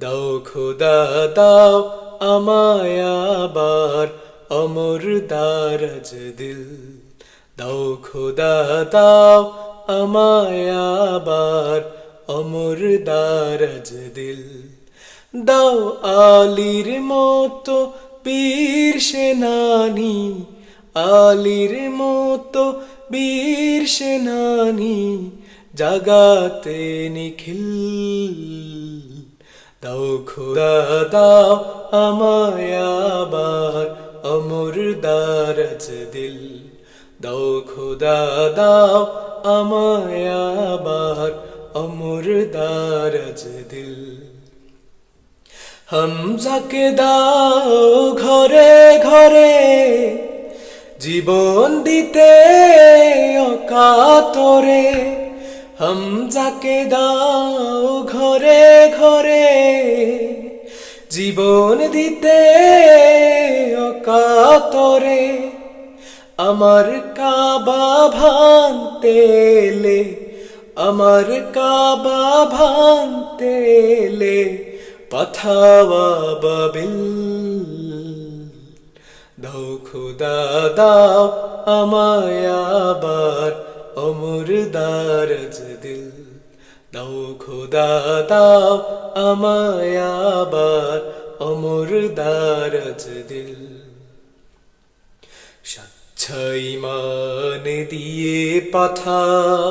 দাও খোদা দাও আমায় আবার অমর দারাজ দিল। দাও খোদা দাও আমায় আবার অমর দারাজ দিল। দাও আলীর মতো বীর সেনানী, আলীর মতো বীর সেনানী জাগাতে নিখিল। দাও খোদা দাও আমায় আবার অমর দারাজ দিল। দাও খোদা দাও আমায় আবার অমর দারাজ দিল। হামজাকে দাও ঘরে ঘরে জীবন দিতে অকাতরে। হামজাকে দাও ঘরে ঘরে জীবন দিতে অকাতরে। আমার কাবা ভাঙতে এলে, আমার কাবা ভাঙতে এলে পাঠাওয়া বাবিল। দাও খোদা দাও আমায় আবার অমর দারাজ দিল। দাও খোদা দাও আমায় আবার অমর দারাজ দিল। স্বচ্ছ ঈমান দিয়ে পাঠা